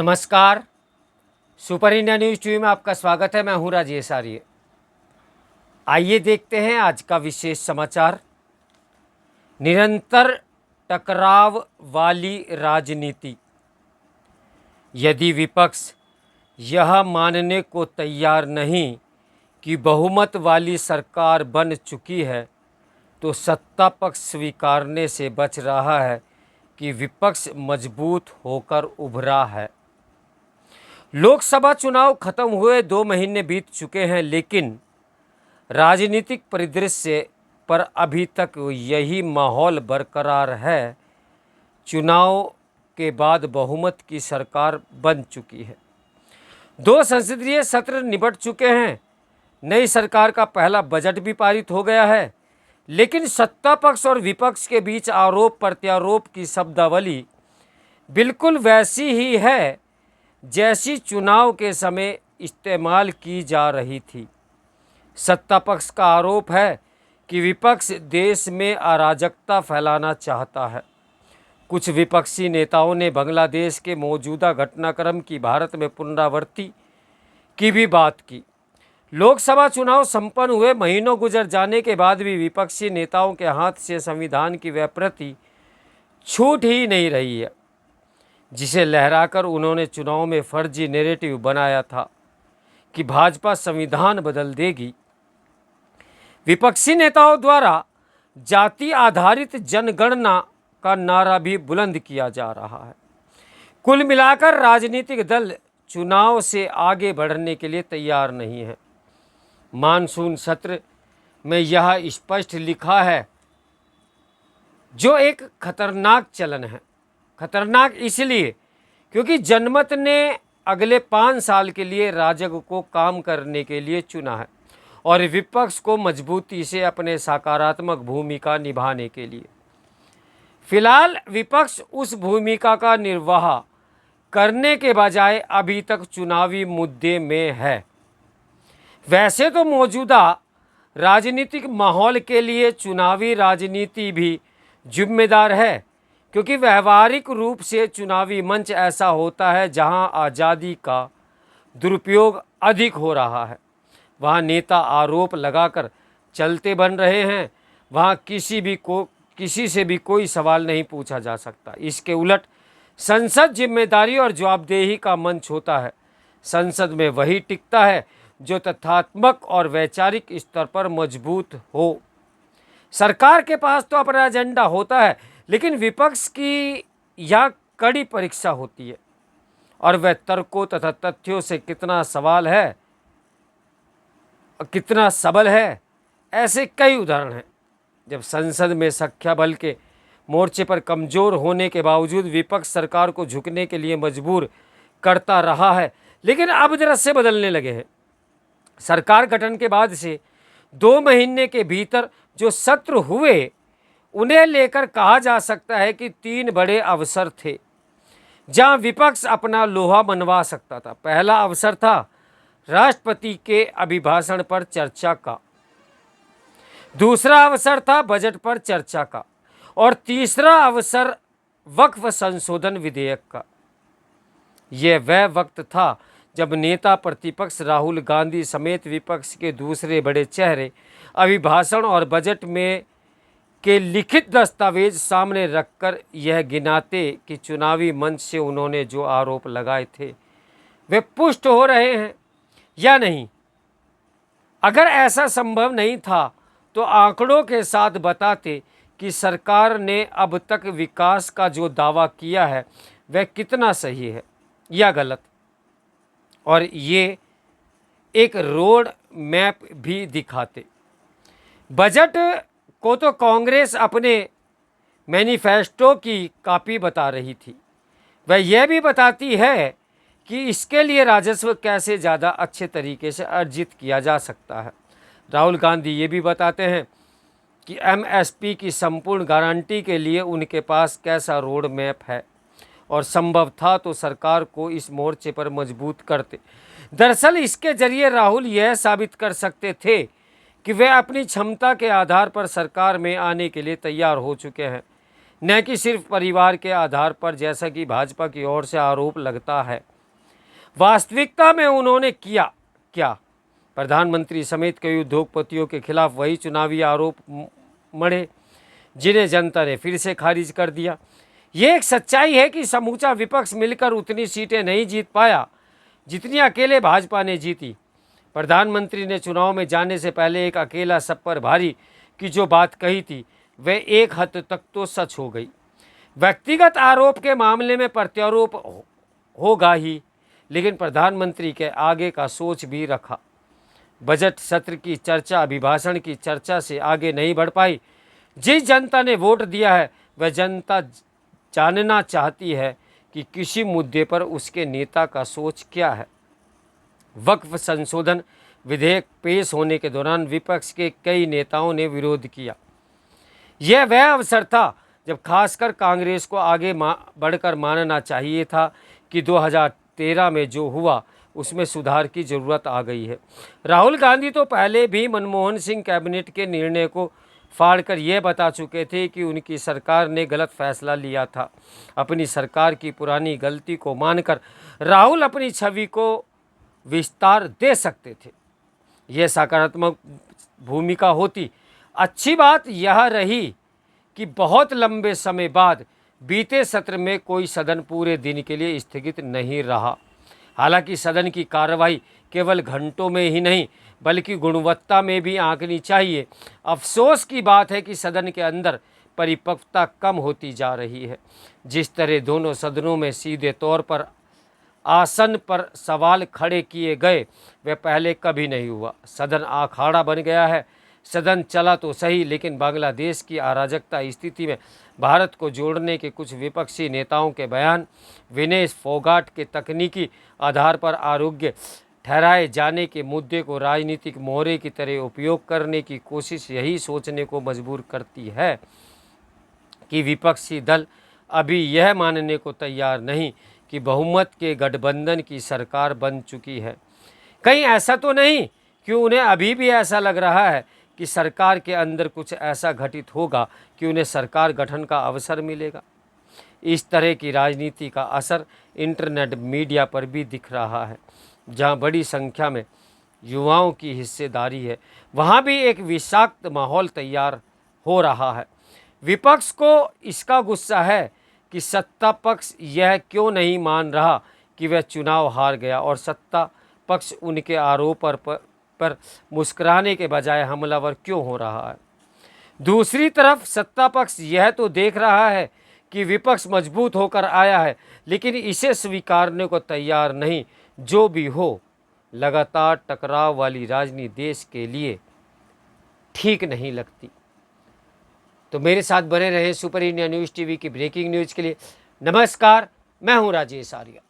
नमस्कार। Super India news TV में आपका स्वागत है। मैं हूं राजेश आर्य। आइए देखते हैं आज का विशेष समाचार। निरंतर टकराव वाली राजनीति। यदि विपक्ष यह मानने को तैयार नहीं कि बहुमत वाली सरकार बन चुकी है, तो सत्ता पक्ष स्वीकारने से बच रहा है कि विपक्ष मजबूत होकर उभरा है। लोकसभा चुनाव खत्म हुए 2 महीने बीत चुके हैं, लेकिन राजनीतिक परिदृश्य पर अभी तक यही माहौल बरकरार है। चुनाव के बाद बहुमत की सरकार बन चुकी है। 2 संसदीय सत्र निपट चुके हैं। नई सरकार का पहला बजट भी पारित हो गया है, लेकिन सत्ता पक्ष और विपक्ष के बीच आरोप प्रत्यारोप की शब्दावली बिल्कुल वैसी ही है जैसी चुनाव के समय इस्तेमाल की जा रही थी। सत्ता पक्ष का आरोप है कि विपक्ष देश में अराजकता फैलाना चाहता है। कुछ विपक्षी नेताओं ने बांग्लादेश के मौजूदा घटनाक्रम की भारत में पुनरावृत्ति की भी बात की। लोकसभा चुनाव संपन्न हुए महीनों गुजर जाने के बाद भी विपक्षी नेताओं के हाथ से संविधान की वह प्रति छूट ही नहीं रही है जिसे लहराकर उन्होंने चुनाव में फर्जी नैरेटिव बनाया था कि भाजपा संविधान बदल देगी। विपक्षी नेताओं द्वारा जाति आधारित जनगणना का नारा भी बुलंद किया जा रहा है। कुल मिलाकर राजनीतिक दल चुनाव से आगे बढ़ने के लिए तैयार नहीं है। मानसून सत्र में यह स्पष्ट लिखा है, जो एक खतरनाक चलन है। खतरनाक इसलिए क्योंकि जनमत ने अगले 5 साल के लिए राजग को काम करने के लिए चुना है और विपक्ष को मजबूती से अपने सकारात्मक भूमिका निभाने के लिए। फिलहाल विपक्ष उस भूमिका का निर्वाह करने के बजाय अभी तक चुनावी मुद्दे में है। वैसे तो मौजूदा राजनीतिक माहौल के लिए चुनावी राजनीति भी जिम्मेदार है, क्योंकि व्यवहारिक रूप से चुनावी मंच ऐसा होता है जहां आज़ादी का दुरुपयोग अधिक हो रहा है। वहां नेता आरोप लगाकर चलते बन रहे हैं, वहां किसी से भी कोई सवाल नहीं पूछा जा सकता। इसके उलट संसद जिम्मेदारी और जवाबदेही का मंच होता है। संसद में वही टिकता है जो तथ्यात्मक और वैचारिक स्तर पर मजबूत हो। सरकार के पास तो अपना एजेंडा होता है, लेकिन विपक्ष की यह कड़ी परीक्षा होती है और वह तर्कों तथा तथ्यों से कितना सबल है। ऐसे कई उदाहरण हैं जब संसद में संख्या बल के मोर्चे पर कमजोर होने के बावजूद विपक्ष सरकार को झुकने के लिए मजबूर करता रहा है, लेकिन अब दृश्य बदलने लगे हैं। सरकार गठन के बाद से 2 महीने के भीतर जो सत्र हुए, उन्हें लेकर कहा जा सकता है कि 3 बड़े अवसर थे जहां विपक्ष अपना लोहा मनवा सकता था। पहला अवसर था राष्ट्रपति के अभिभाषण पर चर्चा का, दूसरा अवसर था बजट पर चर्चा का और तीसरा अवसर वक्फ संशोधन विधेयक का। यह वह वक्त था जब नेता प्रतिपक्ष राहुल गांधी समेत विपक्ष के दूसरे बड़े चेहरे अभिभाषण और बजट में के लिखित दस्तावेज सामने रखकर यह गिनाते कि चुनावी मंच से उन्होंने जो आरोप लगाए थे वे पुष्ट हो रहे हैं या नहीं। अगर ऐसा संभव नहीं था तो आंकड़ों के साथ बताते कि सरकार ने अब तक विकास का जो दावा किया है वह कितना सही है या गलत, और ये एक रोड मैप भी दिखाते। बजट को तो कांग्रेस अपने मैनिफेस्टो की कॉपी बता रही थी। वह यह भी बताती है कि इसके लिए राजस्व कैसे ज़्यादा अच्छे तरीके से अर्जित किया जा सकता है। राहुल गांधी ये भी बताते हैं कि एमएसपी की संपूर्ण गारंटी के लिए उनके पास कैसा रोड मैप है और संभव था तो सरकार को इस मोर्चे पर मजबूत करते। दरअसल इसके जरिए राहुल यह साबित कर सकते थे कि वे अपनी क्षमता के आधार पर सरकार में आने के लिए तैयार हो चुके हैं। न कि सिर्फ परिवार के आधार पर, जैसा कि भाजपा की ओर से आरोप लगता है। वास्तविकता में उन्होंने किया क्या? प्रधानमंत्री समेत कई उद्योगपतियों के खिलाफ वही चुनावी आरोप मढ़े जिन्हें जनता ने फिर से खारिज कर दिया। ये एक सच्चाई है कि समूचा विपक्ष मिलकर उतनी सीटें नहीं जीत पाया जितनी अकेले भाजपा ने जीती। प्रधानमंत्री ने चुनाव में जाने से पहले एक अकेला सब पर भारी की जो बात कही थी वह एक हद तक तो सच हो गई। व्यक्तिगत आरोप के मामले में प्रत्यारोप होगा ही, लेकिन प्रधानमंत्री के आगे का सोच भी रखा। बजट सत्र की चर्चा अभिभाषण की चर्चा से आगे नहीं बढ़ पाई। जिस जनता ने वोट दिया है वह जनता जानना चाहती है कि किसी मुद्दे पर उसके नेता का सोच क्या है। वक्फ संशोधन विधेयक पेश होने के दौरान विपक्ष के कई नेताओं ने विरोध किया। यह वह अवसर था जब खासकर कांग्रेस को आगे बढ़कर मानना चाहिए था कि 2013 में जो हुआ उसमें सुधार की ज़रूरत आ गई है। राहुल गांधी तो पहले भी मनमोहन सिंह कैबिनेट के निर्णय को फाड़कर यह बता चुके थे कि उनकी सरकार ने गलत फैसला लिया था। अपनी सरकार की पुरानी गलती को मानकर राहुल अपनी छवि को विस्तार दे सकते थे। यह सकारात्मक भूमिका होती। अच्छी बात यह रही कि बहुत लंबे समय बाद बीते सत्र में कोई सदन पूरे दिन के लिए स्थगित नहीं रहा। हालांकि सदन की कार्रवाई केवल घंटों में ही नहीं बल्कि गुणवत्ता में भी आंकनी चाहिए। अफसोस की बात है कि सदन के अंदर परिपक्वता कम होती जा रही है। जिस तरह दोनों सदनों में सीधे तौर पर आसन पर सवाल खड़े किए गए वह पहले कभी नहीं हुआ। सदन अखाड़ा बन गया है। सदन चला तो सही, लेकिन बांग्लादेश की अराजकता स्थिति में भारत को जोड़ने के कुछ विपक्षी नेताओं के बयान, विनय फोगाट के तकनीकी आधार पर आरोग्य ठहराए जाने के मुद्दे को राजनीतिक मोहरे की तरह उपयोग करने की कोशिश यही सोचने को मजबूर करती है कि विपक्षी दल अभी यह मानने को तैयार नहीं कि बहुमत के गठबंधन की सरकार बन चुकी है। कहीं ऐसा तो नहीं कि उन्हें अभी भी ऐसा लग रहा है कि सरकार के अंदर कुछ ऐसा घटित होगा कि उन्हें सरकार गठन का अवसर मिलेगा। इस तरह की राजनीति का असर इंटरनेट मीडिया पर भी दिख रहा है। जहां बड़ी संख्या में युवाओं की हिस्सेदारी है वहां भी एक विषाक्त माहौल तैयार हो रहा है। विपक्ष को इसका गुस्सा है कि सत्ता पक्ष यह क्यों नहीं मान रहा कि वह चुनाव हार गया और सत्ता पक्ष उनके आरोप पर मुस्कुराने के बजाय हमलावर क्यों हो रहा है। दूसरी तरफ सत्ता पक्ष यह तो देख रहा है कि विपक्ष मजबूत होकर आया है, लेकिन इसे स्वीकारने को तैयार नहीं। जो भी हो, लगातार टकराव वाली राजनीति देश के लिए ठीक नहीं लगती। तो मेरे साथ बने रहें सुपर इंडिया न्यूज़ टीवी की ब्रेकिंग न्यूज़ के लिए। नमस्कार, मैं हूं राजेश आर्या।